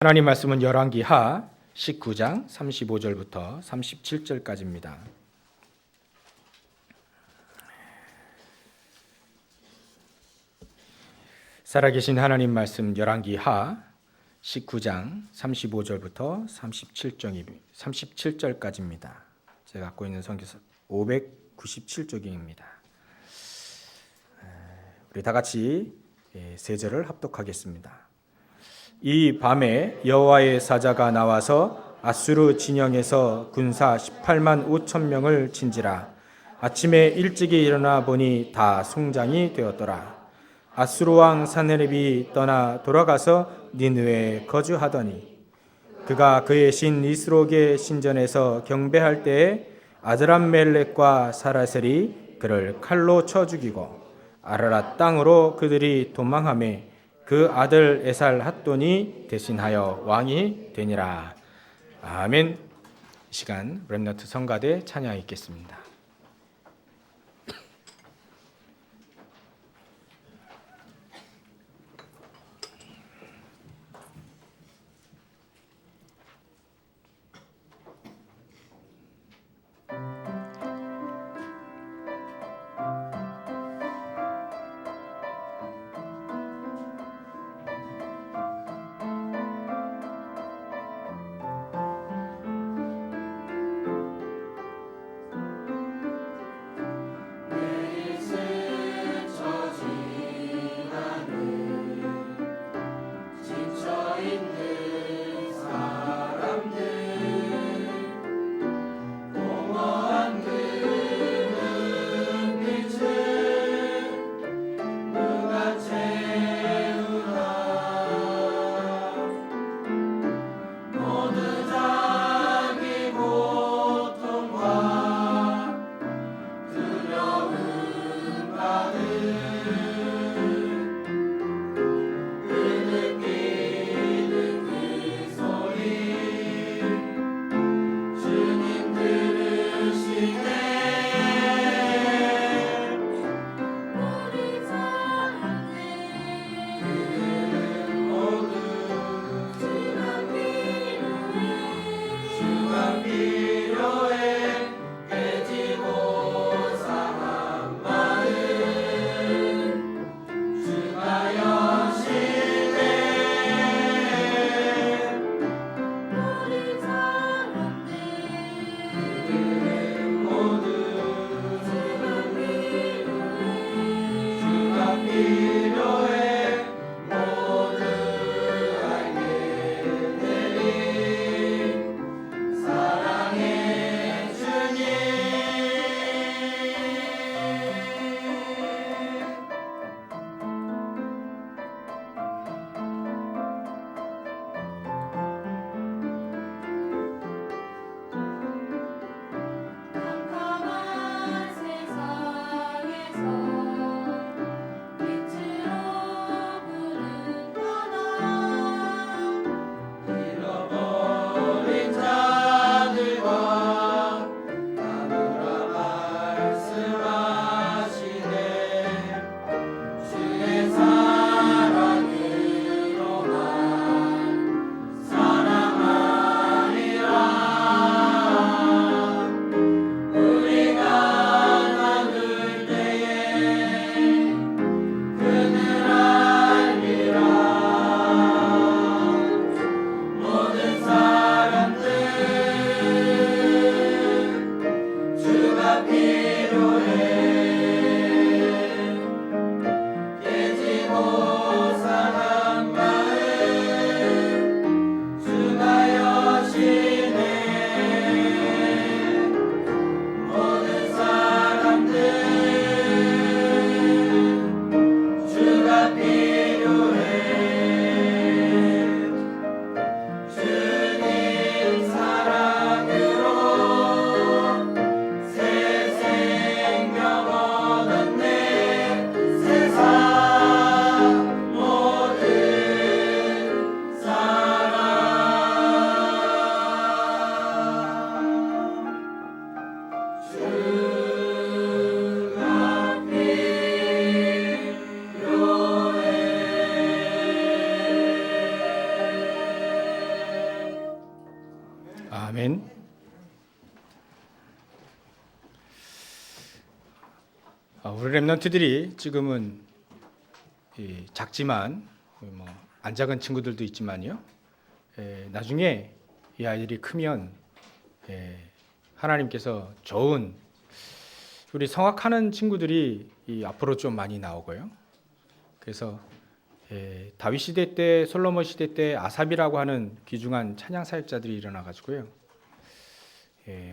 하나님 말씀은 열왕기하 19장 35절부터 37절까지입니다. 살아계신 하나님 말씀 열왕기하 19장 35절부터 37절까지입니다. 제가 갖고 있는 성경서 597쪽입니다. 우리 다 같이 세 절을 합독하겠습니다. 이 밤에 여호와의 사자가 나와서 아수르 진영에서 군사 18만 5천 명을 친지라. 아침에 일찍이 일어나 보니 다 송장이 되었더라. 아수르 왕 사네립이 떠나 돌아가서 니느웨에 거주하더니 그가 그의 신 니스록의 신전에서 경배할 때에 아드람멜렉과 사라셀이 그를 칼로 쳐 죽이고 아라랏 땅으로 그들이 도망하매 그 아들 에살 핫돈이 대신하여 왕이 되니라. 아멘. 이 시간 렘넌트 성가대 찬양 있겠습니다. 아멘. 우리 렘넌트들이 지금은 작지만 안 작은 친구들도 있지만요. 나중에 이 아이들이 크면 하나님께서 좋은 우리 성악하는 친구들이 앞으로 좀 많이 나오고요. 그래서 다윗 시대 때, 솔로몬 시대 때 아삽이라고 하는 귀중한 찬양 사역자들이 일어나 가지고요.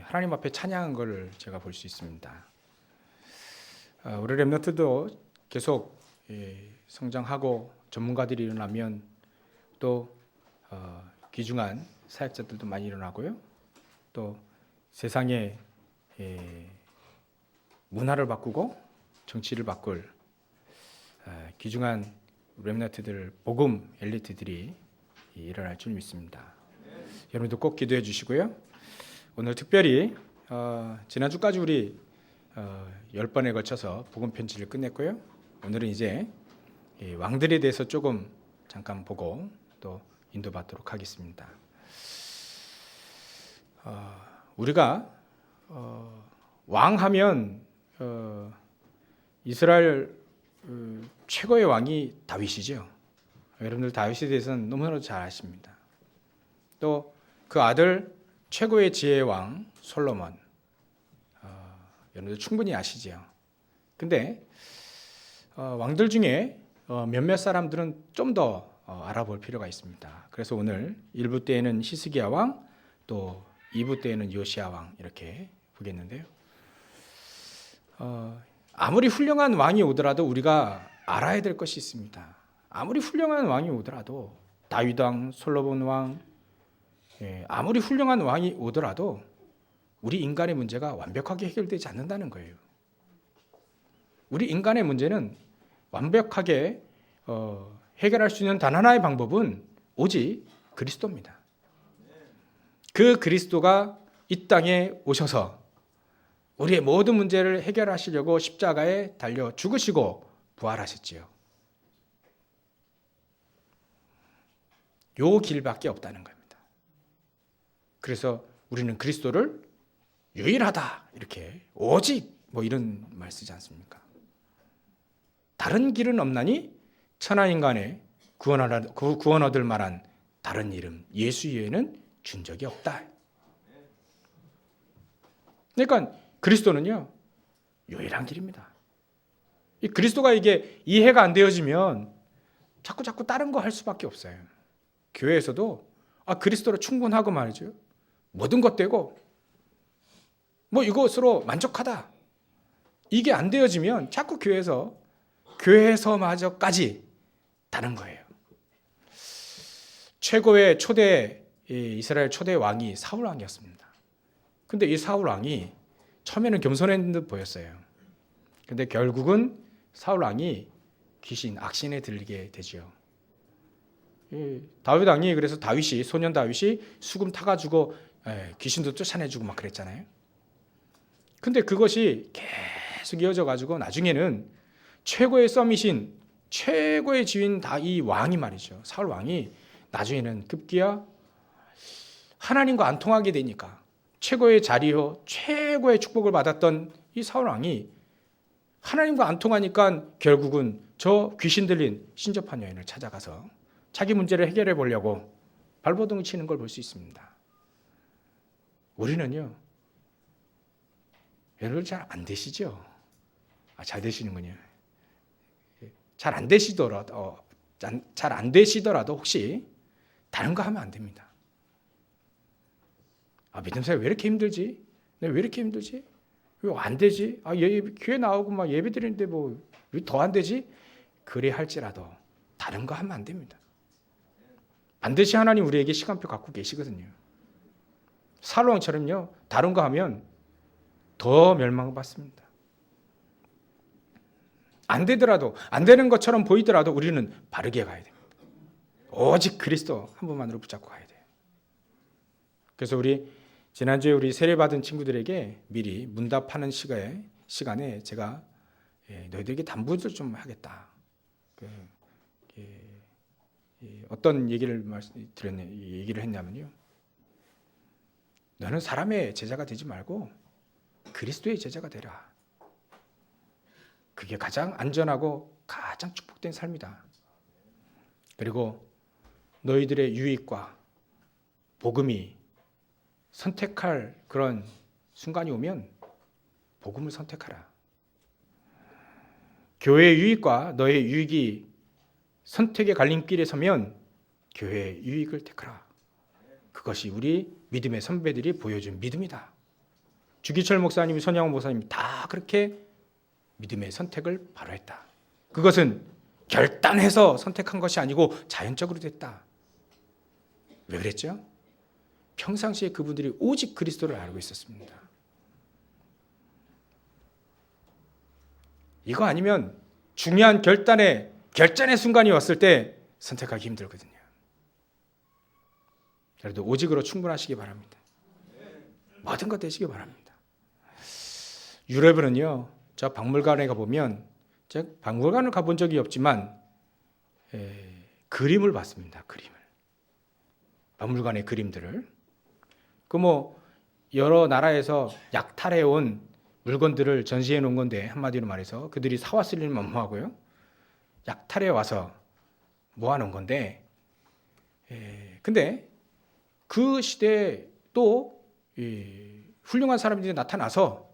하나님 앞에 찬양한 걸 제가 볼 수 있습니다. 우리 렘넌트도 계속 성장하고 전문가들이 일어나면 또 귀중한 사역자들도 많이 일어나고요. 또 세상의 문화를 바꾸고 정치를 바꿀 귀중한 렘넌트들, 복음 엘리트들이 일어날 줄 믿습니다. 여러분도 꼭 기도해 주시고요. 오늘 특별히 지난주까지 우리 10번에 걸쳐서 복음 편지를 끝냈고요. 오늘은 이제 왕들에 대해서 조금 잠깐 보고 또 인도받도록 하겠습니다. 우리가 왕하면 이스라엘 최고의 왕이 다윗이죠. 여러분들 다윗에 대해서는 너무나도 잘 아십니다. 또 그 아들 최고의 지혜의 왕 솔로몬, 여러분들 충분히 아시죠. 근데 왕들 중에 몇몇 사람들은 좀 더 알아볼 필요가 있습니다. 그래서 오늘 1부 때에는 히스기야 왕, 또 2부 때에는 요시야 왕 이렇게 보겠는데요. 아무리 훌륭한 왕이 오더라도 우리가 알아야 될 것이 있습니다. 아무리 훌륭한 왕이 오더라도 다윗 왕, 솔로몬 왕, 아무리 훌륭한 왕이 오더라도 우리 인간의 문제가 완벽하게 해결되지 않는다는 거예요. 우리 인간의 문제는 완벽하게 해결할 수 있는 단 하나의 방법은 오직 그리스도입니다. 그 그리스도가 이 땅에 오셔서 우리의 모든 문제를 해결하시려고 십자가에 달려 죽으시고 부활하셨지요. 요 길밖에 없다는 겁니다. 그래서 우리는 그리스도를 유일하다 이렇게 오직 이런 말 쓰지 않습니까? 다른 길은 없나니 천하 인간의 구원 얻을 만한 다른 이름 예수 이외에는 준 적이 없다. 그러니까 그리스도는요 유일한 길입니다. 이 그리스도가 이게 이해가 안 되어지면 자꾸 다른 거 할 수밖에 없어요. 교회에서도 그리스도로 충분하고 말이죠. 모든 것 되고 이것으로 만족하다. 이게 안 되어지면 자꾸 교회에서마저까지 다른 거예요. 최고의 이스라엘 초대 왕이 사울 왕이었습니다. 근데 이 사울 왕이 처음에는 겸손한 듯 보였어요. 근데 결국은 사울 왕이 악신에 들리게 되죠. 다윗 왕이 그래서 소년 다윗이 수금 타가지고 귀신도 쫓아내주고 막 그랬잖아요. 근데 그것이 계속 이어져 가지고 나중에는 최고의 썸이신 최고의 지위인 이 왕이 말이죠. 사울 왕이 나중에는 급기야 하나님과 안 통하게 되니까 최고의 자리요 최고의 축복을 받았던 이 사울 왕이 하나님과 안 통하니까 결국은 저 귀신 들린 신접한 여인을 찾아가서 자기 문제를 해결해 보려고 발버둥을 치는 걸 볼 수 있습니다. 우리는요, 여러분 잘 안 되시죠? 잘 되시는군요. 잘 안 되시더라도 혹시 다른 거 하면 안 됩니다. 믿음 생활 왜 이렇게 힘들지? 왜 이렇게 힘들지? 왜 안 되지? 교회 나오고 막 예배 드리는데 왜 더 안 되지? 그래 할지라도 다른 거 하면 안 됩니다. 반드시 하나님 우리에게 시간표 갖고 계시거든요. 사울왕처럼요, 다른 거 하면 더 멸망받습니다. 안 되더라도, 안 되는 것처럼 보이더라도 우리는 바르게 가야 됩니다. 오직 그리스도 한 분만으로 붙잡고 가야 돼요. 그래서 지난주에 우리 세례받은 친구들에게 미리 문답하는 시간에 제가 너희들에게 담부를 좀 하겠다. 어떤 얘기를 했냐면요. 너는 사람의 제자가 되지 말고 그리스도의 제자가 되라. 그게 가장 안전하고 가장 축복된 삶이다. 그리고 너희들의 유익과 복음이 선택할 그런 순간이 오면 복음을 선택하라. 교회의 유익과 너의 유익이 선택의 갈림길에 서면 교회의 유익을 택하라. 그것이 우리 믿음의 선배들이 보여준 믿음이다. 주기철 목사님, 손양호 목사님 다 그렇게 믿음의 선택을 바로 했다. 그것은 결단해서 선택한 것이 아니고 자연적으로 됐다. 왜 그랬죠? 평상시에 그분들이 오직 그리스도를 알고 있었습니다. 이거 아니면 중요한 결단의 순간이 왔을 때 선택하기 힘들거든요. 그래도 오직으로 충분하시기 바랍니다. 모든 것 되시기 바랍니다. 유럽에는요, 저 박물관에 가보면, 제가 박물관을 가본 적이 없지만 그림을 봤습니다. 그림을. 박물관의 그림들을. 여러 나라에서 약탈해 온 물건들을 전시해 놓은 건데, 한마디로 말해서 그들이 사왔을 일은 만무하고요, 약탈해 와서 모아놓은 건데, 근데 그 시대에 또 훌륭한 사람들이 나타나서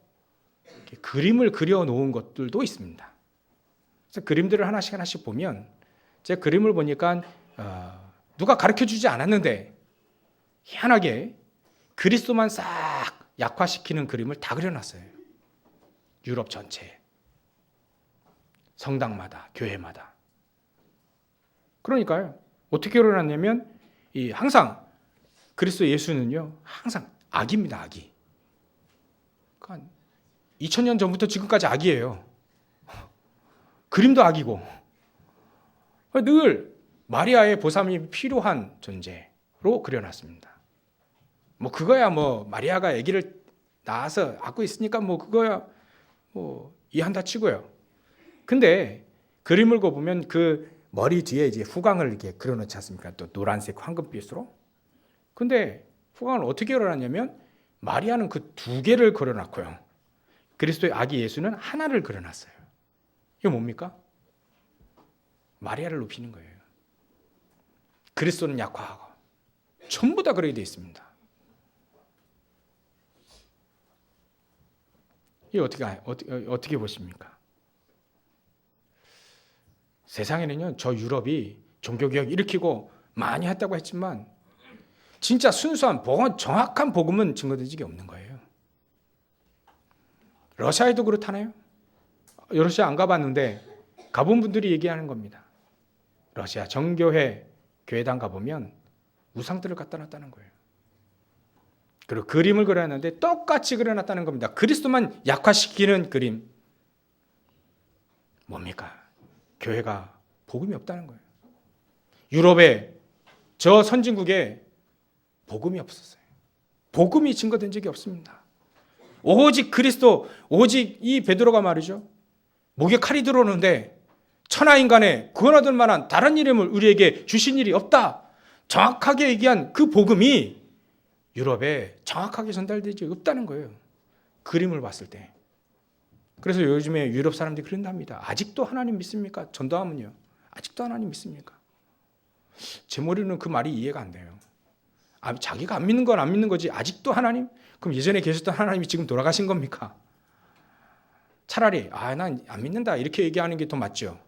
그림을 그려 놓은 것들도 있습니다. 그래서 그림들을 하나씩 하나씩 보면, 제 그림을 보니까 누가 가르쳐 주지 않았는데 희한하게 그리스도만 싹 약화시키는 그림을 다 그려놨어요. 유럽 전체, 성당마다, 교회마다. 그러니까요, 어떻게 그려놨냐면 항상 그리스도 예수는요, 항상 악입니다. 악이. 그러니까 2000년 전부터 지금까지 악이에요. 그림도 악이고, 늘 마리아의 보살핌이 필요한 존재로 그려놨습니다. 그거야 마리아가 아기를 낳아서 안고 있으니까 그거야 이해한다 치고요. 근데 그림을 보면 그 머리 뒤에 이제 후광을 이렇게 그려놓지 않습니까? 또 노란색 황금빛으로. 근데 후광을 어떻게 그려놨냐면, 마리아는 그 두 개를 그려놨고요, 그리스도의 아기 예수는 하나를 그려놨어요. 이게 뭡니까? 마리아를 높이는 거예요. 그리스도는 약화하고. 전부 다 그렇게 되어 있습니다. 이게 어떻게 보십니까? 세상에는요, 저 유럽이 종교개혁 일으키고 많이 했다고 했지만 진짜 순수한 정확한 복음은 증거된 적이 없는 거예요. 러시아에도 그렇다나요? 러시아 안 가봤는데 가본 분들이 얘기하는 겁니다. 러시아 정교회 교회당 가보면 우상들을 갖다 놨다는 거예요. 그리고 그림을 그려놨는데 똑같이 그려놨다는 겁니다. 그리스도만 약화시키는 그림. 뭡니까? 교회가 복음이 없다는 거예요. 유럽의 저 선진국에 복음이 없었어요. 복음이 증거된 적이 없습니다. 오직 그리스도, 오직 이 베드로가 말이죠, 목에 칼이 들어오는데 천하인간에 구원 얻을 만한 다른 이름을 우리에게 주신 일이 없다, 정확하게 얘기한 그 복음이 유럽에 정확하게 전달되지 없다는 거예요. 그림을 봤을 때. 그래서 요즘에 유럽 사람들이 그런답니다. 아직도 하나님 믿습니까? 전도하면요, 아직도 하나님 믿습니까? 제 머리는 그 말이 이해가 안 돼요. 자기가 안 믿는 건 안 믿는 거지, 아직도 하나님? 그럼 예전에 계셨던 하나님이 지금 돌아가신 겁니까? 차라리 난 안 믿는다 이렇게 얘기하는 게 더 맞죠.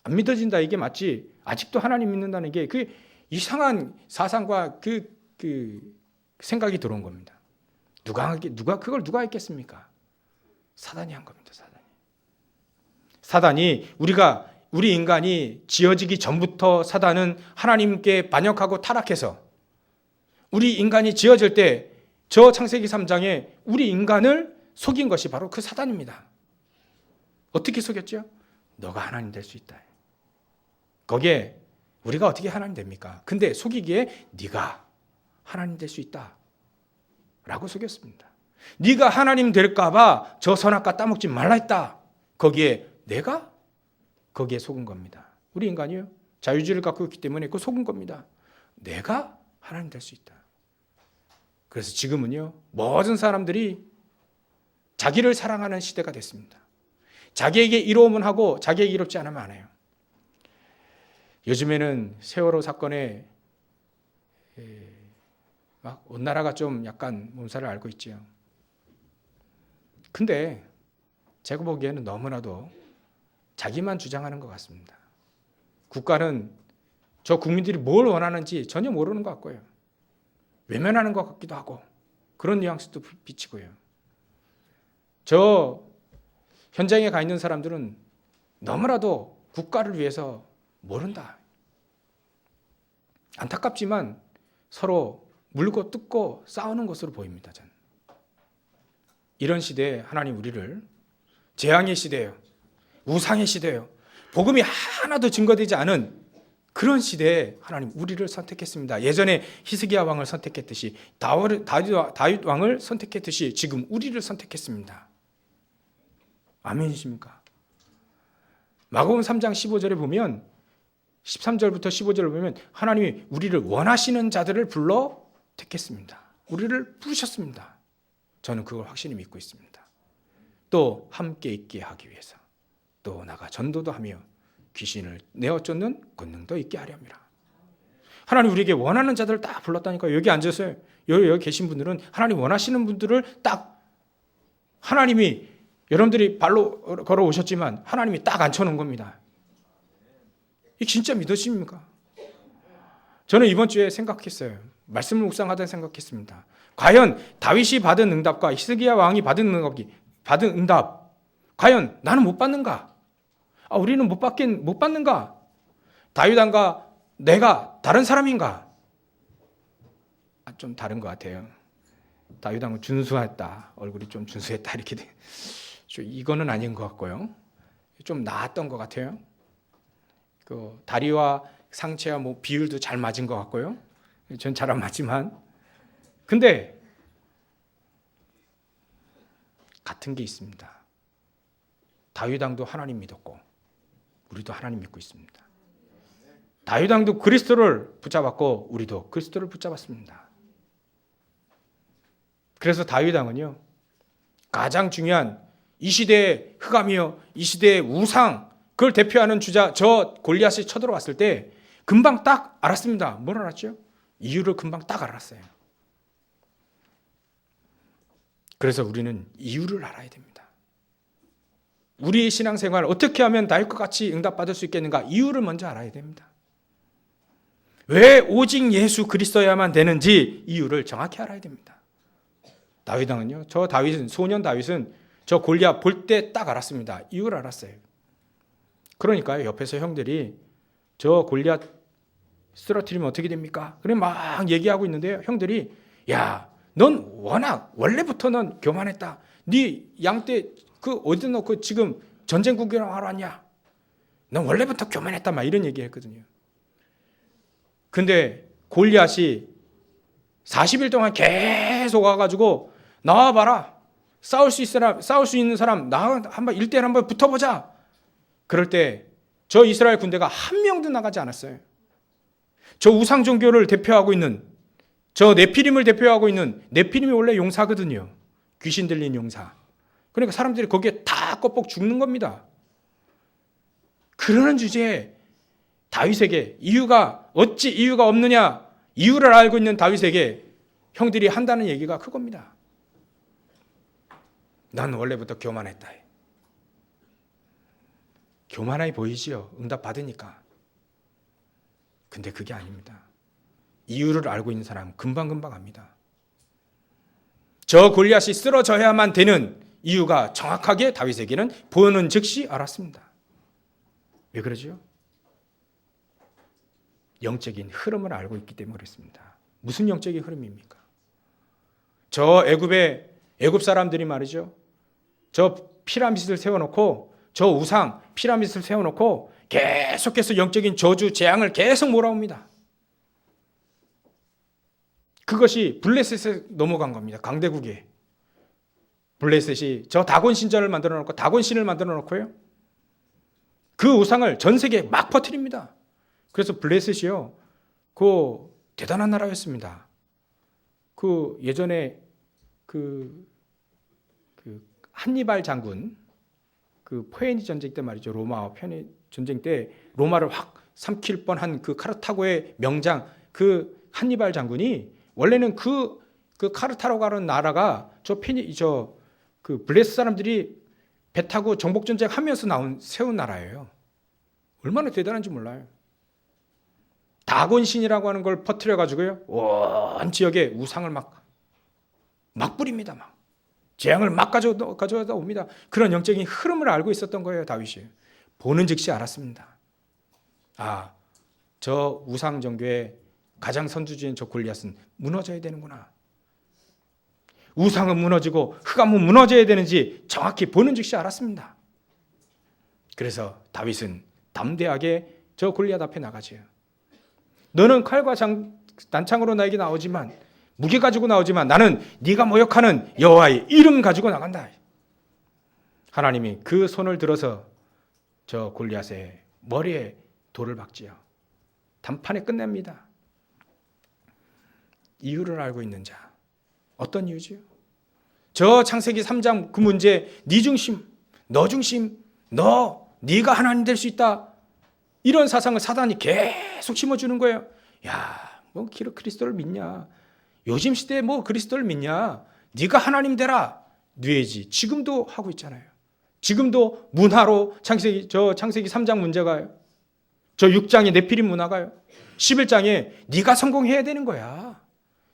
안 믿어진다 이게 맞지, 아직도 하나님 믿는다는 게 그 이상한 사상과 그 생각이 들어온 겁니다. 누가 했겠습니까? 사단이 한 겁니다. 사단이 우리 인간이 지어지기 전부터 사단은 하나님께 반역하고 타락해서 우리 인간이 지어질 때 저 창세기 3장에 우리 인간을 속인 것이 바로 그 사단입니다. 어떻게 속였죠? 너가 하나님 될 수 있다. 거기에 우리가 어떻게 하나님 됩니까? 근데 속이기에 네가 하나님 될 수 있다 라고 속였습니다. 네가 하나님 될까 봐 저 선악과 따먹지 말라 했다. 거기에 속은 겁니다. 우리 인간이요, 자유주의를 갖고 있기 때문에 그 속은 겁니다. 내가 하나님 될 수 있다. 그래서 지금은요, 모든 사람들이 자기를 사랑하는 시대가 됐습니다. 자기에게 이로움은 하고 자기에게 이롭지 않으면 안 해요. 요즘에는 세월호 사건에 막 온 나라가 좀 약간 몸살을 앓고 있지요. 근데 제가 보기에는 너무나도 자기만 주장하는 것 같습니다. 국가는 저 국민들이 뭘 원하는지 전혀 모르는 것 같고요. 외면하는 것 같기도 하고 그런 뉘앙스도 비치고요. 저 현장에 가 있는 사람들은 너무나도 국가를 위해서 모른다. 안타깝지만 서로 물고 뜯고 싸우는 것으로 보입니다. 저는. 이런 시대에 하나님 우리를 재앙의 시대예요. 우상의 시대예요. 복음이 하나도 증거되지 않은 그런 시대에 하나님 우리를 선택했습니다. 예전에 히스기야 왕을 선택했듯이 다윗 왕을 선택했듯이 지금 우리를 선택했습니다. 아멘이십니까? 마가복음 3장 15절에 보면 13절부터 15절을 보면 하나님이 우리를 원하시는 자들을 불러 택했습니다. 우리를 부르셨습니다. 저는 그걸 확실히 믿고 있습니다. 또 함께 있게 하기 위해서 또 나가 전도도 하며 귀신을 내어 쫓는 권능도 있게 하려 함이라. 하나님 우리에게 원하는 자들을 딱 불렀다니까요. 여기 앉아서 여기 계신 분들은 하나님 원하시는 분들을 딱 하나님이 여러분들이 발로 걸어오셨지만 하나님이 딱 앉혀놓은 겁니다. 이게 진짜 믿으십니까? 저는 이번 주에 생각했어요. 말씀을 묵상하다 생각했습니다. 과연 다윗이 받은 응답과 히스기야 왕이 받은 응답 과연 나는 못 받는가? 우리는 못 받는가? 다윗 왕과 내가 다른 사람인가? 좀 다른 것 같아요. 다윗 왕은 준수했다. 얼굴이 좀 준수했다. 이렇게 돼. 이거는 아닌 것 같고요. 좀 나았던 것 같아요. 그 다리와 상체와 뭐 비율도 잘 맞은 것 같고요. 전 잘 안 맞지만. 근데 같은 게 있습니다. 다윗 왕도 하나님 믿었고 우리도 하나님 믿고 있습니다. 다윗 왕도 그리스도를 붙잡았고 우리도 그리스도를 붙잡았습니다. 그래서 다윗 왕은요, 가장 중요한 이 시대의 흑암이요, 이 시대의 우상, 그걸 대표하는 주자 저 골리앗이 쳐들어왔을 때 금방 딱 알았습니다. 뭘 알았죠? 이유를 금방 딱 알았어요. 그래서 우리는 이유를 알아야 됩니다. 우리의 신앙생활 어떻게 하면 다윗과 같이 응답받을 수 있겠는가? 이유를 먼저 알아야 됩니다. 왜 오직 예수 그리스도야만 되는지 이유를 정확히 알아야 됩니다. 다윗 왕은요, 소년 다윗은 저 골리앗 볼 때 딱 알았습니다. 이유를 알았어요. 그러니까요, 옆에서 형들이 저 골리앗 쓰러뜨리면 어떻게 됩니까? 그래 막 얘기하고 있는데요, 형들이 야, 넌 워낙 원래부터 넌 교만했다. 네 양떼 그 어디 놓고 지금 전쟁 구경하러 왔냐? 넌 원래부터 교만했다. 막 이런 얘기했거든요. 근데 골리앗이 40일 동안 계속 와가지고 나와봐라. 싸울 수 있는 사람 나 한번 1대1 한번 붙어보자. 그럴 때 저 이스라엘 군대가 한 명도 나가지 않았어요. 저 우상 종교를 대표하고 있는 저 네피림을 대표하고 있는 네피림이 원래 용사거든요. 귀신 들린 용사. 그러니까 사람들이 거기에 다 껍벅 죽는 겁니다. 그러는 주제에 다윗에게 어찌 이유가 없느냐, 이유를 알고 있는 다윗에게 형들이 한다는 얘기가 그겁니다. 난 원래부터 교만했다. 교만하게 보이지요, 응답 받으니까. 근데 그게 아닙니다. 이유를 알고 있는 사람은 금방금방 압니다. 저 골리앗이 쓰러져야만 되는 이유가 정확하게 다윗에게는 보는 즉시 알았습니다. 왜 그러죠? 영적인 흐름을 알고 있기 때문에 그렇습니다. 무슨 영적인 흐름입니까? 저 애굽 사람들이 말이죠, 저 피라미드를 세워놓고 저 우상 피라미드를 세워놓고 계속해서 영적인 저주 재앙을 계속 몰아옵니다. 그것이 블레셋에 넘어간 겁니다. 강대국에. 블레셋이 저 다곤 신전을 만들어 놓고 다곤 신을 만들어 놓고요, 그 우상을 전 세계에 막 퍼뜨립니다. 그래서 블레셋이요, 그 대단한 나라였습니다. 그 예전에 그 한니발 장군 그 포에니 전쟁 때 말이죠. 로마와 포에니 전쟁 때 로마를 확 삼킬 뻔한 그 카르타고의 명장 그 한니발 장군이 원래는 그 카르타고라는 나라가 그 블레스 사람들이 배 타고 정복 전쟁 하면서 세운 나라예요. 얼마나 대단한지 몰라요. 다곤신이라고 하는 걸 퍼뜨려 가지고요. 온 지역에 우상을 막 뿌립니다. 막 재앙을 막 가져다 옵니다. 그런 영적인 흐름을 알고 있었던 거예요, 다윗이. 보는 즉시 알았습니다. 아, 저 우상 종교의 가장 선두주인 저 골리앗은 무너져야 되는구나. 우상은 무너지고 흑암은 무너져야 되는지 정확히 보는 즉시 알았습니다. 그래서 다윗은 담대하게 저 골리앗 앞에 나가지요. 너는 칼과 난창으로 나에게 나오지만 무게 가지고 나오지만 나는 네가 모욕하는 여호와의 이름 가지고 나간다. 하나님이 그 손을 들어서 저 골리앗의 머리에 돌을 박지요. 단판에 끝냅니다. 이유를 알고 있는 자. 어떤 이유지요? 저 창세기 3장 그 문제, 네 중심, 너 중심, 네가 하나님 될 수 있다. 이런 사상을 사단이 계속 심어주는 거예요. 야, 뭐 그리스도를 믿냐? 요즘 시대에 뭐 그리스도를 믿냐? 네가 하나님 되라. 뇌지. 지금도 하고 있잖아요. 지금도 문화로 창세기 3장 문제가요. 저 6장에 네피림 문화가요. 11장에 네가 성공해야 되는 거야.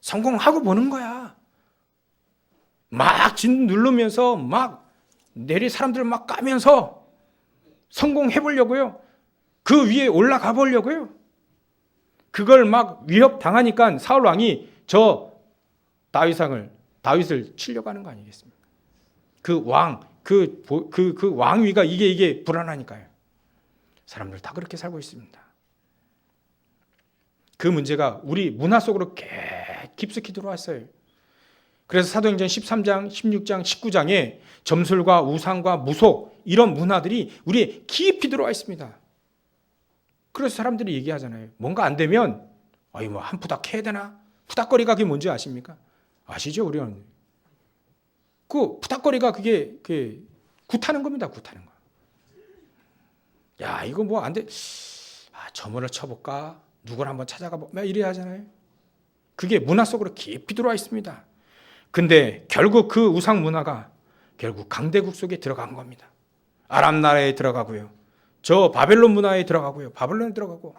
성공하고 보는 거야. 막 진 누르면서 막 내리 사람들을 막 까면서 성공해 보려고요. 그 위에 올라가 보려고요. 그걸 막 위협 당하니까 사울 왕이 저 다윗을 치려고 하는 거 아니겠습니까? 그 왕위가 이게 불안하니까요. 사람들 다 그렇게 살고 있습니다. 그 문제가 우리 문화 속으로 깊숙이 들어왔어요. 그래서 사도행전 13장, 16장, 19장에 점술과 우상과 무속 이런 문화들이 우리에 깊이 들어와 있습니다. 그래서 사람들이 얘기하잖아요. 뭔가 안 되면 뭐 한 푸닥 해야 되나? 푸닥거리가 그게 뭔지 아십니까? 아시죠? 우리는 그 푸닥거리가 그게 굿하는 겁니다. 굿하는 거. 야, 이거 뭐 안 돼. 점을 쳐볼까? 누굴 한번 찾아가 봐. 이래야 하잖아요. 그게 문화 속으로 깊이 들어와 있습니다. 근데 결국 그 우상 문화가 결국 강대국 속에 들어간 겁니다. 아람 나라에 들어가고요. 저 바벨론 문화에 들어가고요. 바벨론에 들어가고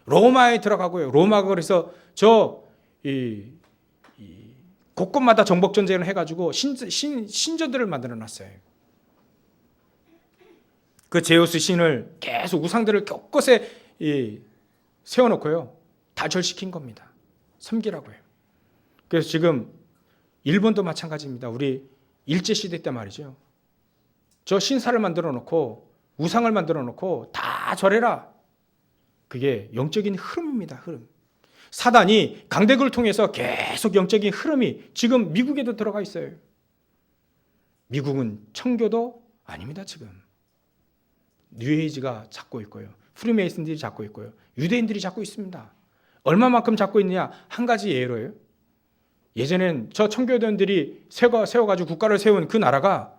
로마에 들어가고요. 로마가 그래서 곳곳마다 정복 전쟁을 해가지고 신전들을 만들어 놨어요. 그 제우스 신을 계속 우상들을 곳곳에 세워놓고요. 다 절시킨 겁니다. 섬기라고 해요. 그래서 지금 일본도 마찬가지입니다. 우리 일제시대 때 말이죠. 저 신사를 만들어 놓고 우상을 만들어 놓고 다 절해라. 그게 영적인 흐름입니다. 흐름. 사단이 강대국을 통해서 계속 영적인 흐름이 지금 미국에도 들어가 있어요. 미국은 청교도 아닙니다. 지금. 뉴에이지가 잡고 있고요. 프리메이슨들이 잡고 있고요. 유대인들이 잡고 있습니다. 얼마만큼 잡고 있느냐? 한 가지 예로예요. 예전엔 저 청교도인들이 세워가지고 국가를 세운 그 나라가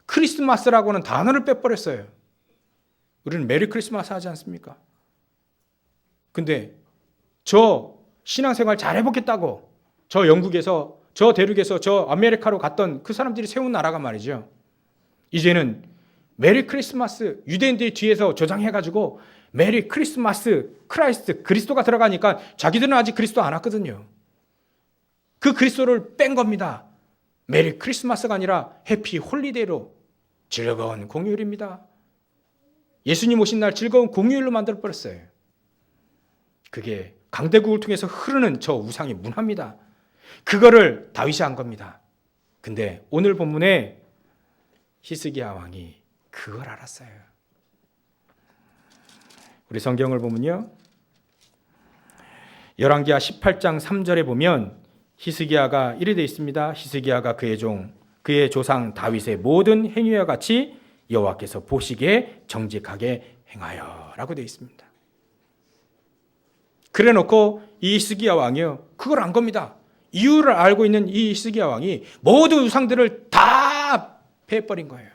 크리스마스라고 하는 단어를 빼버렸어요. 우리는 메리 크리스마스 하지 않습니까? 근데 저 신앙생활 잘 해보겠다고 저 영국에서 저 대륙에서 저 아메리카로 갔던 그 사람들이 세운 나라가 말이죠. 이제는 메리 크리스마스 유대인들이 뒤에서 조장해가지고 메리 크리스마스 크라이스트 그리스도가 들어가니까 자기들은 아직 그리스도 안 왔거든요. 그 그리스도를 뺀 겁니다. 메리 크리스마스가 아니라 해피 홀리데이로 즐거운 공휴일입니다. 예수님 오신 날 즐거운 공휴일로 만들어버렸어요. 그게 강대국을 통해서 흐르는 저 우상의 문화입니다. 그거를 다윗이 한 겁니다. 근데 오늘 본문에 히스기야 왕이 그걸 알았어요. 우리 성경을 보면요. 열왕기하 18장 3절에 보면 히스기야가 이래 되어 있습니다. 히스기야가 그의 조상 다윗의 모든 행위와 같이 여호와께서 보시기에 정직하게 행하여 라고 되어 있습니다. 그래 놓고 이 히스기야 왕이요. 그걸 안 겁니다. 이유를 알고 있는 이 히스기야 왕이 모든 우상들을 다 패버린 거예요.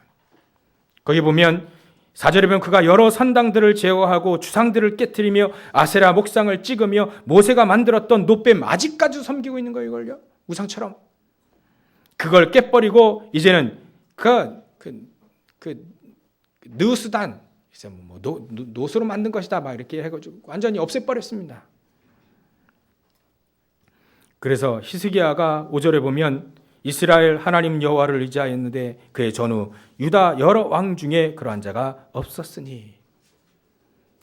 거기 보면 4절에 보면 그가 여러 산당들을 제거하고 주상들을 깨뜨리며 아세라 목상을 찍으며 모세가 만들었던 놋뱀 아직까지 섬기고 있는 거예요. 이걸요. 우상처럼. 그걸 깨버리고 이제는 느스단 노스로 만든 것이다 막 이렇게 해가지고 완전히 없애버렸습니다. 그래서 히스기야가 5절에 보면 이스라엘 하나님 여호와를 의지하였는데 그의 전후 유다 여러 왕 중에 그러한 자가 없었으니.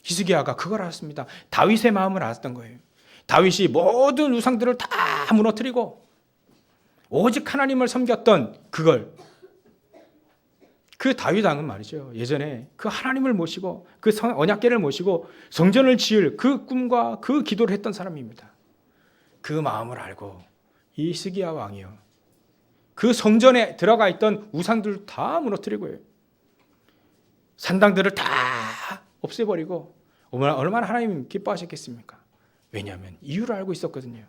히스기야가 그걸 알았습니다. 다윗의 마음을 알았던 거예요. 다윗이 모든 우상들을 다 무너뜨리고 오직 하나님을 섬겼던 그걸, 그 다윗 왕은 말이죠. 예전에 그 하나님을 모시고 그 언약궤를 모시고 성전을 지을 그 꿈과 그 기도를 했던 사람입니다. 그 마음을 알고 이 히스기야 왕이요, 그 성전에 들어가 있던 우상들을 다 무너뜨리고요, 산당들을 다 없애버리고 얼마나 하나님 기뻐하셨겠습니까? 왜냐하면 이유를 알고 있었거든요.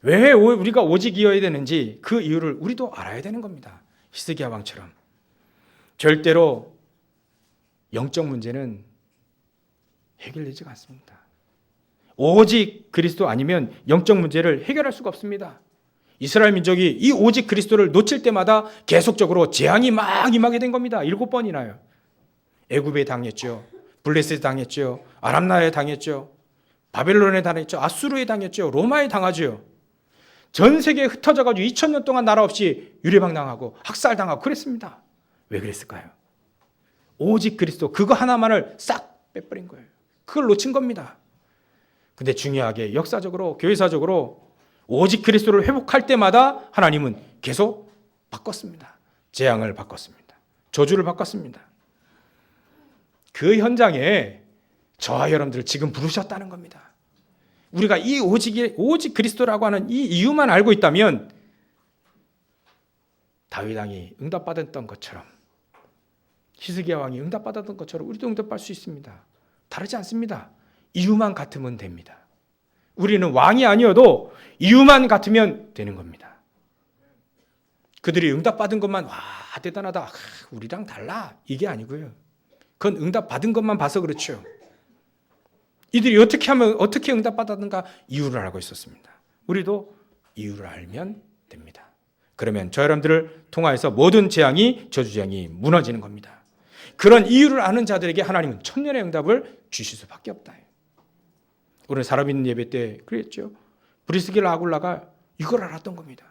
왜 우리가 오직 이어야 되는지 그 이유를 우리도 알아야 되는 겁니다. 히스기야 왕처럼. 절대로 영적 문제는 해결되지가 않습니다. 오직 그리스도 아니면 영적 문제를 해결할 수가 없습니다. 이스라엘 민족이 이 오직 그리스도를 놓칠 때마다 계속적으로 재앙이 막 임하게 된 겁니다. 7번이나요. 애굽에 당했죠. 블레셋에 당했죠. 아람 나라에 당했죠. 바벨론에 당했죠. 아수르에 당했죠. 로마에 당하죠. 전 세계에 흩어져가지고 2000년 동안 나라 없이 유리방당하고 학살당하고 그랬습니다. 왜 그랬을까요? 오직 그리스도 그거 하나만을 싹 빼버린 거예요. 그걸 놓친 겁니다. 근데 중요하게 역사적으로 교회사적으로 오직 그리스도를 회복할 때마다 하나님은 계속 바꿨습니다. 재앙을 바꿨습니다. 저주를 바꿨습니다. 그 현장에 저와 여러분들을 지금 부르셨다는 겁니다. 우리가 이 오직 그리스도라고 하는 이 이유만 알고 있다면 다윗 왕이 응답받았던 것처럼, 히스기야 왕이 응답받았던 것처럼 우리도 응답받을 수 있습니다. 다르지 않습니다. 이유만 같으면 됩니다. 우리는 왕이 아니어도 이유만 같으면 되는 겁니다. 그들이 응답받은 것만 와 대단하다, 우리랑 달라, 이게 아니고요. 그건 응답받은 것만 봐서 그렇죠. 이들이 어떻게 하면 어떻게 응답받았는가 이유를 알고 있었습니다. 우리도 이유를 알면 됩니다. 그러면 저 여러분들을 통하여서 모든 재앙이, 저주재앙이 무너지는 겁니다. 그런 이유를 아는 자들에게 하나님은 천년의 응답을 주실 수밖에 없다. 오늘 살아있는 예배 때 그랬죠. 브리스길라 아굴라가 이걸 알았던 겁니다.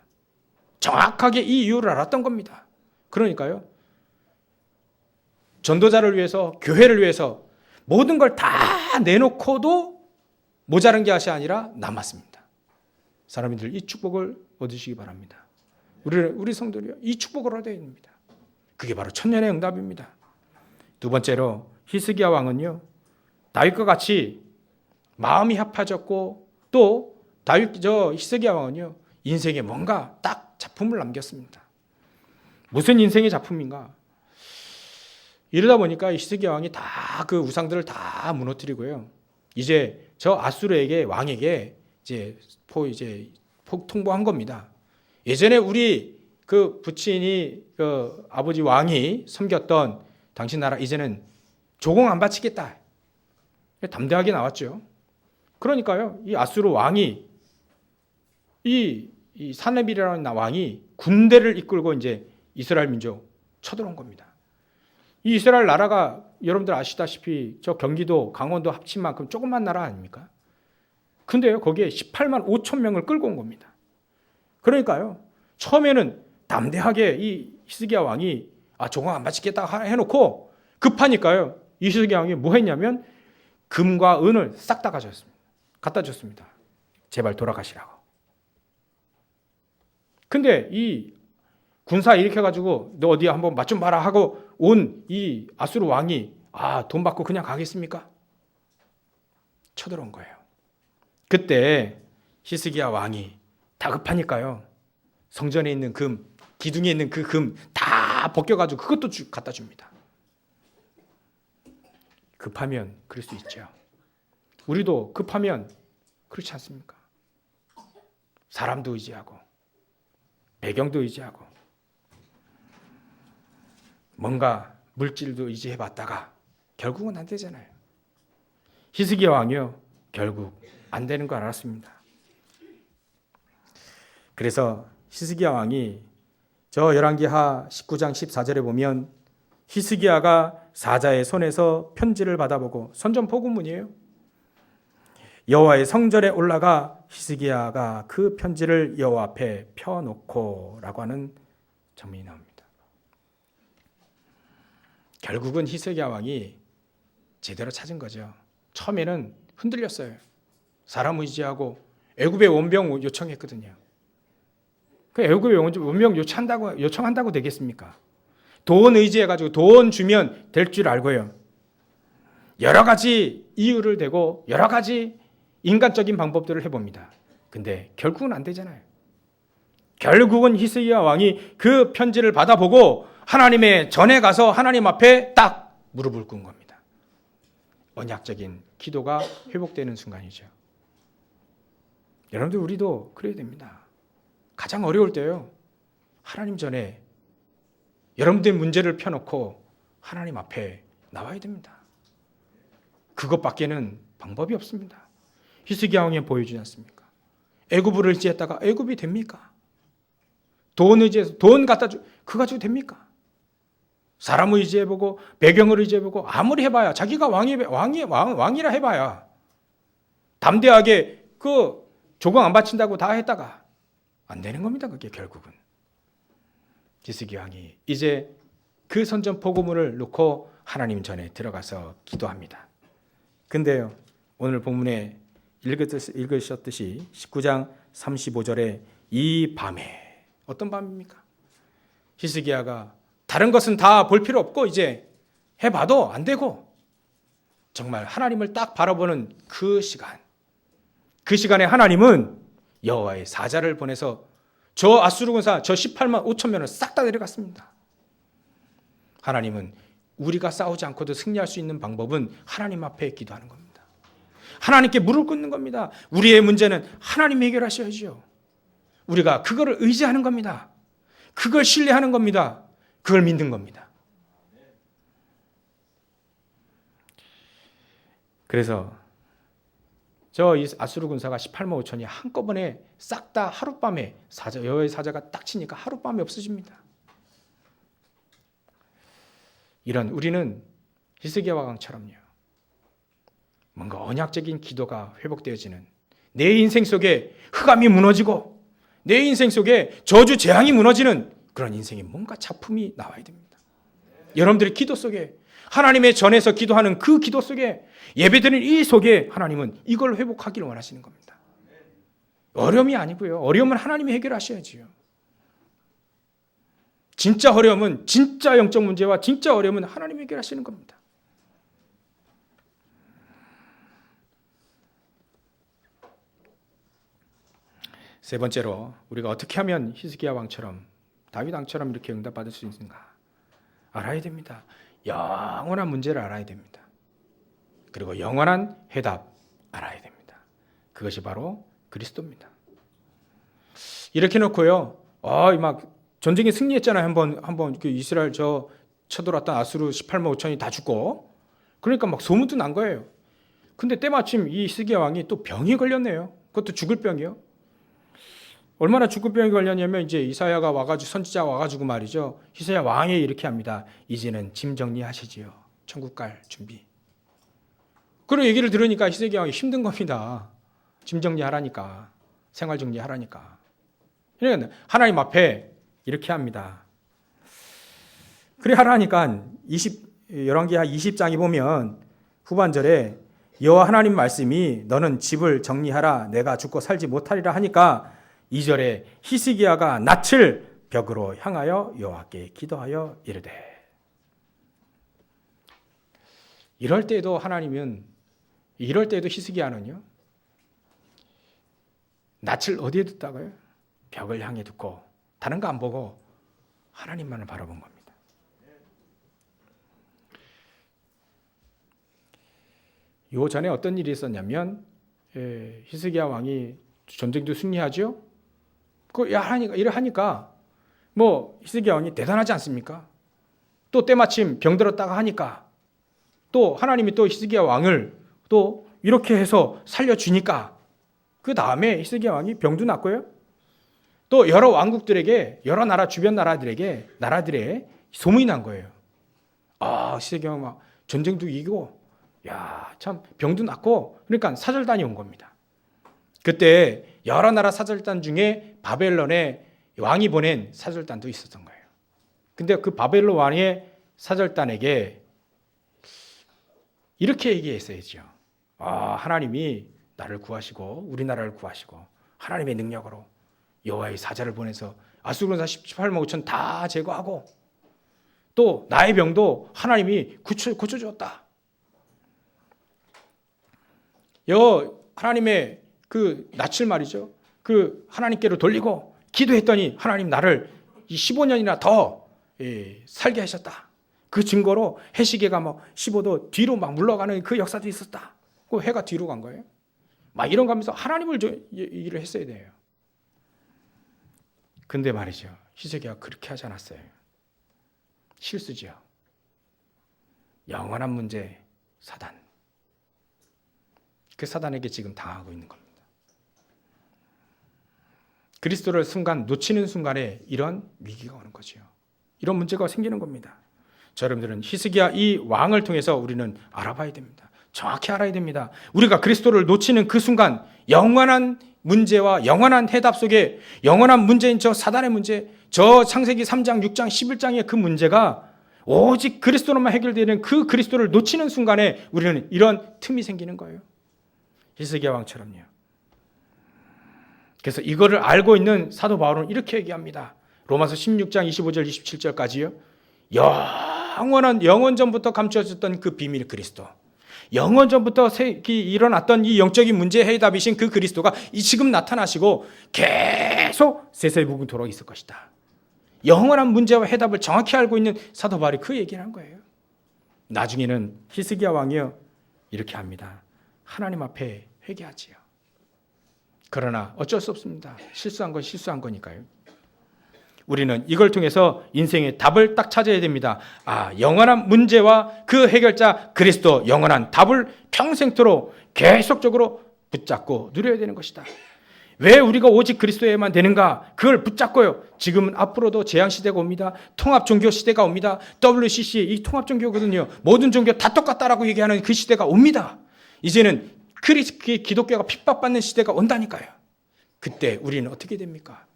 정확하게 이 이유를 알았던 겁니다. 그러니까요, 전도자를 위해서, 교회를 위해서 모든 걸 다 내놓고도 모자란 것이 아니라 남았습니다. 사람들 이 축복을 얻으시기 바랍니다. 우리 성도들이요, 이 축복을 얻어야 됩니다. 그게 바로 천년의 응답입니다. 두 번째로 히스기야 왕은요, 다윗과 같이 마음이 합해졌고 또 히스기야 왕은요, 인생에 뭔가 딱 작품을 남겼습니다. 무슨 인생의 작품인가? 이러다 보니까 히스기야 왕이 다 그 우상들을 다 무너뜨리고요, 이제 저 아수르에게 왕에게 이제 통보한 겁니다. 예전에 우리 그 부친이 그 아버지 왕이 섬겼던 당신 나라 이제는 조공 안 바치겠다. 담대하게 나왔죠. 그러니까요, 이 아수르 왕이 이 사네빌이라는 왕이 군대를 이끌고 이제 이스라엘 민족 쳐들어온 겁니다. 이 이스라엘 나라가 여러분들 아시다시피 저 경기도, 강원도 합친 만큼 조그만 나라 아닙니까? 근데요, 거기에 18만 5천 명을 끌고 온 겁니다. 그러니까요, 처음에는 담대하게 이 히스기야 왕이 조공 안 바치겠다 해놓고 급하니까요, 이 히스기야 왕이 뭐 했냐면 금과 은을 싹 다 갖다 줬습니다. 제발 돌아가시라고. 근데 이 군사 일으켜가지고 너 어디 한번 맛 좀 봐라 하고 온 이 아수르 왕이 돈 받고 그냥 가겠습니까? 쳐들어온 거예요. 그때 히스기야 왕이 다급하니까요, 성전에 있는 금, 기둥에 있는 그 금 다 벗겨가지고 그것도 갖다 줍니다. 급하면 그럴 수 있죠. 우리도 급하면 그렇지 않습니까? 사람도 의지하고 배경도 의지하고 뭔가 물질도 의지해봤다가 결국은 안 되잖아요. 히스기야 왕이요, 결국 안 되는 거 알았습니다. 그래서 히스기야 왕이 저 열왕기하 19장 14절에 보면 히스기야가 사자의 손에서 편지를 받아보고, 선전포고문이에요. 여호와의 성전에 올라가 히스기야가 그 편지를 여호와 앞에 펴놓고라고 하는 장면이 나옵니다. 결국은 히스기야 왕이 제대로 찾은 거죠. 처음에는 흔들렸어요. 사람 의지하고 애굽의 원병 요청했거든요. 그 애굽의 원병 요청한다고 되겠습니까? 돈 의지해가지고 돈 주면 될 줄 알고요. 여러 가지 이유를 대고 여러 가지 인간적인 방법들을 해봅니다. 근데 결국은 안 되잖아요. 결국은 히스기야 왕이 그 편지를 받아보고 하나님의 전에 가서 하나님 앞에 딱 무릎을 꿇은 겁니다. 언약적인 기도가 회복되는 순간이죠. 여러분들, 우리도 그래야 됩니다. 가장 어려울 때요, 하나님 전에 여러분들의 문제를 펴놓고 하나님 앞에 나와야 됩니다. 그것밖에는 방법이 없습니다. 히스기야 왕이 보여주지 않습니까? 애굽을 의지했다가 애굽이 됩니까? 돈 의지해서 돈 갖다 그거 가지고 됩니까? 사람 의지해보고 배경을 의지해보고 아무리 해봐야, 자기가 왕이라 해봐야 담대하게 그 조공 안 바친다고 다 했다가 안 되는 겁니다. 그게 결국은. 히스기야 왕이 이제 그 선전포고문을 놓고 하나님 전에 들어가서 기도합니다. 근데요, 오늘 본문에 읽으셨듯이 19장 35절에 이 밤에, 어떤 밤입니까? 히스기야가 다른 것은 다 볼 필요 없고 이제 해봐도 안 되고 정말 하나님을 딱 바라보는 그 시간에 하나님은 여호와의 사자를 보내서 저 아수르 군사 저 18만 5천 명을 싹 다 데려갔습니다. 하나님은 우리가 싸우지 않고도 승리할 수 있는 방법은 하나님 앞에 기도하는 겁니다. 하나님께 무릎 꿇는 겁니다. 우리의 문제는 하나님이 해결하셔야죠. 우리가 그거를 의지하는 겁니다. 그걸 신뢰하는 겁니다. 그걸 믿는 겁니다. 그래서 저 아수르 군사가 18만 5천이 한꺼번에 싹 다 하룻밤에 여호와의 사자가 딱 치니까 하룻밤에 없어집니다. 이런 우리는 히스기야 왕처럼요, 뭔가 언약적인 기도가 회복되어지는, 내 인생 속에 흑암이 무너지고 내 인생 속에 저주 재앙이 무너지는 그런 인생에 뭔가 작품이 나와야 됩니다. 여러분들의 기도 속에, 하나님의 전에서 기도하는 그 기도 속에, 예배드리는 이 속에 하나님은 이걸 회복하기를 원하시는 겁니다. 어려움이 아니고요, 어려움은 하나님이 해결하셔야지요. 진짜 어려움은, 진짜 영적 문제와 진짜 어려움은 하나님이 해결하시는 겁니다. 세 번째로, 우리가 어떻게 하면 히스기야 왕처럼, 다윗 왕처럼 이렇게 응답받을 수 있는가 알아야 됩니다. 영원한 문제를 알아야 됩니다. 그리고 영원한 해답 알아야 됩니다. 그것이 바로 그리스도입니다. 이렇게 놓고요, 막 전쟁에 승리했잖아요. 한번 그 이스라엘 쳐들어왔던 아수르 18만 5천이 다 죽고, 그러니까 막 소문도 난 거예요. 근데 때마침 이 히스기야 왕이 또 병이 걸렸네요. 그것도 죽을 병이요. 얼마나 죽을 병이 걸렸냐면, 이제 이사야가 와가지고, 선지자가 와가지고 말이죠, 히스기야 왕이 이렇게 합니다. 이제는 짐 정리하시지요. 천국 갈 준비. 그런 얘기를 들으니까 히스기야 왕이 힘든 겁니다. 짐 정리하라니까, 생활 정리하라니까. 그러니까 하나님 앞에 이렇게 합니다. 그래 하라니까 열왕기하 20장에 보면 후반절에 여호와 하나님 말씀이 너는 집을 정리하라, 내가 죽고 살지 못하리라 하니까 2절에 히스기야가 낯을 벽으로 향하여 여호와께 기도하여 이르되. 이럴 때도 히스기야는요, 낯을 어디에 뒀다고요? 벽을 향해 두고 다른 거 안 보고 하나님만을 바라본 겁니다. 요 전에 어떤 일이 있었냐면, 히스기야 왕이 전쟁도 승리하죠. 이래 하니까 뭐 히스기야 왕이 대단하지 않습니까? 또 때마침 병들었다가 하니까 또 하나님이 또 히스기야 왕을 또 이렇게 해서 살려주니까 그 다음에 히스기야 왕이 병도 낫고요. 또 여러 왕국들에게, 여러 나라 주변 나라들에 소문이 난 거예요. 히스기야 왕 막 전쟁도 이기고, 참 병도 낫고, 그러니까 사절단이 온 겁니다. 그때 여러 나라 사절단 중에 바벨론의 왕이 보낸 사절단도 있었던 거예요. 근데 그 바벨론 왕의 사절단에게 이렇게 얘기했어야죠. 하나님이 나를 구하시고 우리나라를 구하시고 하나님의 능력으로 여호와의 사자를 보내서 아수르사 18만 5천 다 제거하고 또 나의 병도 하나님이 고쳐주었다. 하나님의 그 낯을 말이죠. 그 하나님께로 돌리고 기도했더니 하나님 나를 15년이나 더 살게 하셨다. 그 증거로 해시계가 막 15도 뒤로 막 물러가는 그 역사도 있었다. 그 해가 뒤로 간 거예요. 막 이런 거 하면서 하나님을 일을 했어야 돼요. 근데 말이죠. 히스기야가 그렇게 하지 않았어요. 실수죠. 영원한 문제 사단. 그 사단에게 지금 당하고 있는 겁니다. 그리스도를 순간 놓치는 순간에 이런 위기가 오는 거죠. 이런 문제가 생기는 겁니다. 자, 여러분들은 히스기야 이 왕을 통해서 우리는 알아봐야 됩니다. 정확히 알아야 됩니다. 우리가 그리스도를 놓치는 그 순간 영원한 문제와 영원한 해답 속에 영원한 문제인 저 사단의 문제, 저 창세기 3장, 6장, 11장의 그 문제가 오직 그리스도로만 해결되는 그 그리스도를 놓치는 순간에 우리는 이런 틈이 생기는 거예요. 히스기야 왕처럼요. 그래서 이거를 알고 있는 사도 바울은 이렇게 얘기합니다. 로마서 16장 25절 27절까지요. 영원전부터 감추어졌던 그 비밀 그리스도, 영원전부터 일어났던 이 영적인 문제의 해답이신 그 그리스도가 지금 나타나시고 계속 세세무궁토록 있을 것이다. 영원한 문제와 해답을 정확히 알고 있는 사도 바울이 그 얘기를 한 거예요. 나중에는 히스기야 왕이요 이렇게 합니다. 하나님 앞에 회개하지요. 그러나 어쩔 수 없습니다. 실수한 건 실수한 거니까요. 우리는 이걸 통해서 인생의 답을 딱 찾아야 됩니다. 영원한 문제와 그 해결자 그리스도, 영원한 답을 평생토록 계속적으로 붙잡고 누려야 되는 것이다. 왜 우리가 오직 그리스도에만 되는가? 그걸 붙잡고요. 지금은 앞으로도 재앙시대가 옵니다. 통합종교시대가 옵니다. WCC 이 통합종교거든요. 모든 종교 다 똑같다라고 얘기하는 그 시대가 옵니다. 이제는 기독교가 핍박받는 시대가 온다니까요. 그때 우리는 어떻게 됩니까?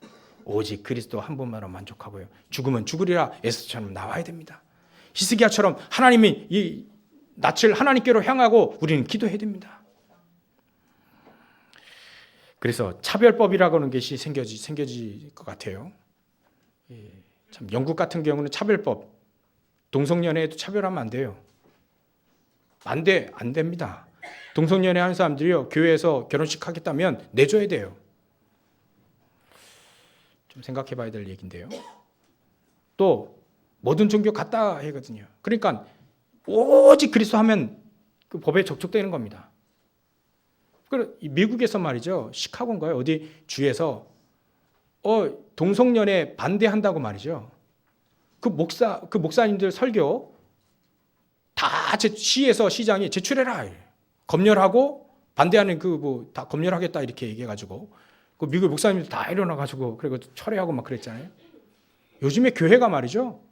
오직 그리스도 한 분만으로 만족하고요. 죽으면 죽으리라 에스처럼 나와야 됩니다. 히스기야처럼 하나님이 이 낯을 하나님께로 향하고 우리는 기도해야 됩니다. 그래서 차별법이라고 하는 것이 생겨질 것 같아요. 참 영국 같은 경우는 차별법, 동성연애에도 차별하면 안 돼요. 안 됩니다. 동성연애 하는 사람들이요 교회에서 결혼식 하겠다면 내줘야 돼요. 좀 생각해 봐야 될 얘기인데요. 또 모든 종교 같다 하거든요. 그러니까 오직 그리스도 하면 그 법에 적촉되는 겁니다. 미국에서 말이죠. 시카고인가요? 어디 주에서 동성연애 반대한다고 말이죠. 그 목사님들 설교 다 시에서 시장이 제출해라. 검열하고 반대하는 다 검열하겠다 이렇게 얘기해가지고 그 미국 목사님들 다 일어나가지고 그리고 철회하고 막 그랬잖아요. 요즘에 교회가 말이죠.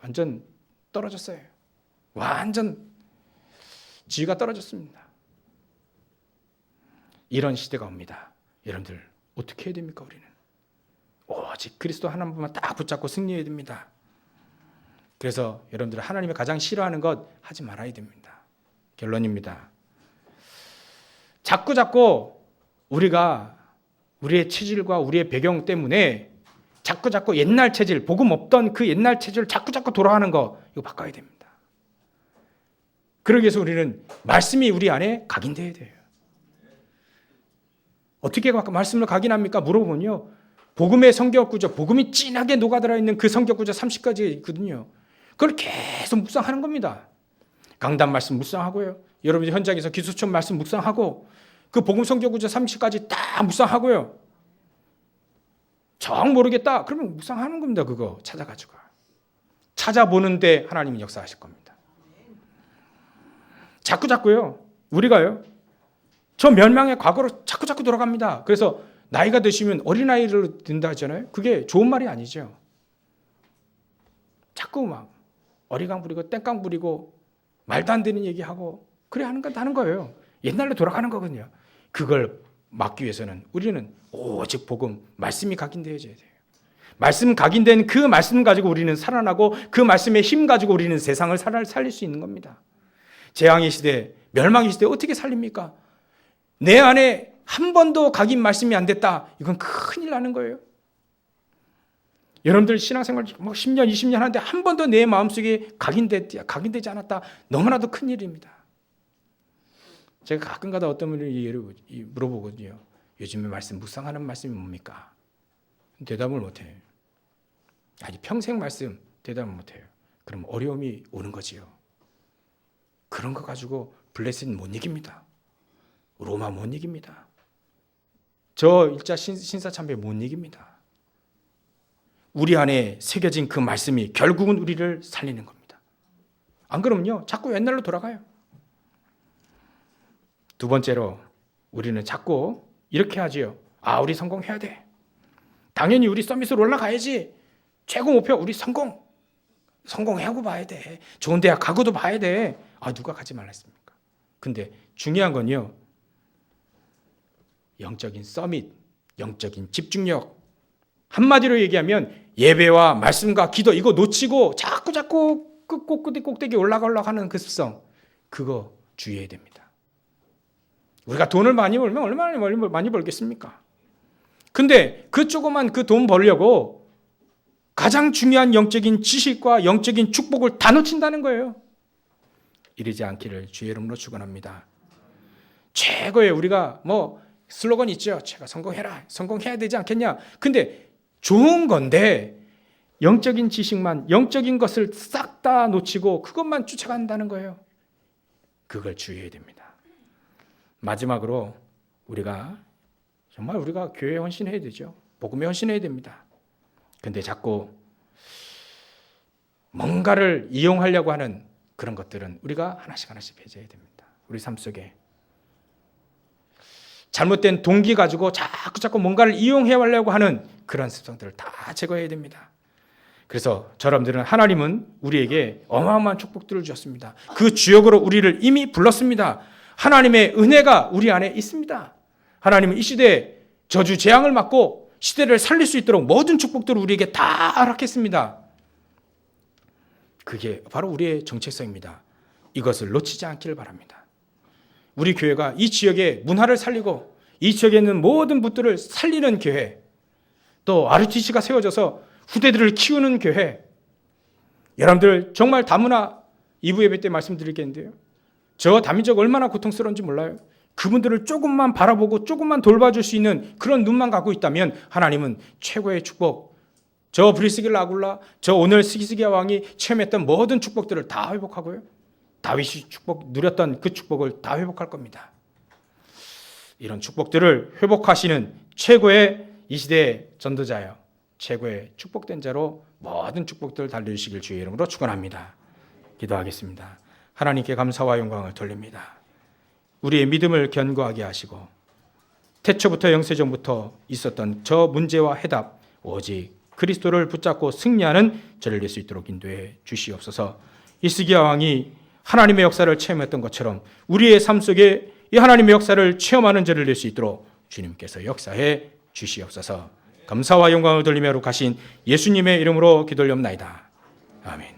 완전 떨어졌어요. 완전 지위가 떨어졌습니다. 이런 시대가 옵니다. 여러분들 어떻게 해야 됩니까? 우리는 오직 그리스도 하나님만 딱 붙잡고 승리해야 됩니다. 그래서 여러분들 하나님이 가장 싫어하는 것 하지 말아야 됩니다. 결론입니다. 자꾸 우리가 우리의 체질과 우리의 배경 때문에 자꾸 옛날 체질, 복음 없던 그 옛날 체질을 자꾸 돌아가는 거 이거 바꿔야 됩니다. 그러기 위해서 우리는 말씀이 우리 안에 각인돼야 돼요. 어떻게 말씀을 각인합니까? 물어보면요. 복음의 성경 구조, 복음이 진하게 녹아들어 있는 그 성경 구조 30가지 있거든요. 그걸 계속 묵상하는 겁니다. 강단 말씀 묵상하고요. 여러분 현장에서 기수촌 말씀 묵상하고 그 복음 성경 구조 30가지 딱 묵상하고요. 정 모르겠다. 그러면 묵상하는 겁니다. 그거 찾아가지고. 찾아보는데 하나님은 역사하실 겁니다. 자꾸요. 우리가요. 저 멸망의 과거로 자꾸 돌아갑니다. 그래서 나이가 드시면 어린아이를 든다 하잖아요. 그게 좋은 말이 아니죠. 자꾸 막 어리광 부리고 땡깡 부리고 말도 안 되는 얘기하고 그래 하는 거예요. 옛날로 돌아가는 거거든요. 그걸 막기 위해서는 우리는 오직 복음, 말씀이 각인되어져야 돼요. 말씀 각인된 그 말씀 가지고 우리는 살아나고 그 말씀의 힘 가지고 우리는 세상을 살릴 수 있는 겁니다. 재앙의 시대, 멸망의 시대 어떻게 살립니까? 내 안에 한 번도 각인 말씀이 안 됐다. 이건 큰일 나는 거예요. 여러분들 신앙생활 10년, 20년 하는데 한 번도 내 마음속에 각인되지 않았다. 너무나도 큰일입니다. 제가 가끔가다 어떤 분이 물어보거든요. 요즘에 말씀 묵상하는 말씀이 뭡니까? 대답을 못해요. 아니 평생 말씀 대답을 못해요. 그럼 어려움이 오는 거지요. 그런 거 가지고 블레셋은 못 이깁니다. 로마 못 이깁니다. 저 일자 신사참배 못 이깁니다. 우리 안에 새겨진 그 말씀이 결국은 우리를 살리는 겁니다. 안 그러면요 자꾸 옛날로 돌아가요. 두 번째로 우리는 자꾸 이렇게 하지요. 우리 성공해야 돼. 당연히 우리 서밋으로 올라가야지. 최고 목표 우리 성공하고 봐야 돼. 좋은 대학 가고도 봐야 돼. 누가 가지 말랬습니까? 근데 중요한 건요. 영적인 서밋, 영적인 집중력. 한마디로 얘기하면 예배와 말씀과 기도 이거 놓치고 자꾸 그 꼭대기 올라가려고 하는 그 습성. 그거 주의해야 됩니다. 우리가 돈을 많이 벌면 얼마나 많이 벌겠습니까? 근데 그 조그만 그 돈 벌려고 가장 중요한 영적인 지식과 영적인 축복을 다 놓친다는 거예요. 이러지 않기를 주의 이름으로 축원합니다. 최고의 우리가 슬로건 있죠. 제가 성공해라. 성공해야 되지 않겠냐. 근데 좋은 건데 영적인 지식만 영적인 것을 싹 다 놓치고 그것만 쫓아간다는 거예요. 그걸 주의해야 됩니다. 마지막으로 우리가 교회에 헌신해야 되죠. 복음에 헌신해야 됩니다. 근데 자꾸 뭔가를 이용하려고 하는 그런 것들은 우리가 하나씩 배제해야 됩니다. 우리 삶 속에 잘못된 동기 가지고 자꾸 뭔가를 이용하려고 하는 그런 습성들을 다 제거해야 됩니다. 그래서 여러분들은 하나님은 우리에게 어마어마한 축복들을 주셨습니다. 그 주역으로 우리를 이미 불렀습니다. 하나님의 은혜가 우리 안에 있습니다. 하나님은 이 시대에 저주 재앙을 막고 시대를 살릴 수 있도록 모든 축복들을 우리에게 다 허락했습니다. 그게 바로 우리의 정체성입니다. 이것을 놓치지 않기를 바랍니다. 우리 교회가 이 지역의 문화를 살리고 이 지역에 있는 모든 분들을 살리는 교회, 또 RUTC가 세워져서 후대들을 키우는 교회. 여러분들 정말 다문화 2부 예배 때 말씀드리겠는데요. 저 다민족 얼마나 고통스러운지 몰라요. 그분들을 조금만 바라보고 조금만 돌봐줄 수 있는 그런 눈만 갖고 있다면 하나님은 최고의 축복, 저 브리스길라 아굴라, 저 오늘 스기스기야 왕이 체험했던 모든 축복들을 다 회복하고요. 다윗이 누렸던 그 축복을 다 회복할 겁니다. 이런 축복들을 회복하시는 최고의 이 시대의 전도자요. 최고의 축복된 자로 모든 축복들을 달려주시길 주의 이름으로 축원합니다. 기도하겠습니다. 하나님께 감사와 영광을 돌립니다. 우리의 믿음을 견고하게 하시고 태초부터 영세전부터 있었던 저 문제와 해답 오직 그리스도를 붙잡고 승리하는 저를 낼 수 있도록 인도해 주시옵소서. 히스기야 왕이 하나님의 역사를 체험했던 것처럼 우리의 삶 속에 이 하나님의 역사를 체험하는 저를 낼 수 있도록 주님께서 역사해 주시옵소서. 감사와 영광을 돌리며 가신 예수님의 이름으로 기도올리옵나이다. 아멘.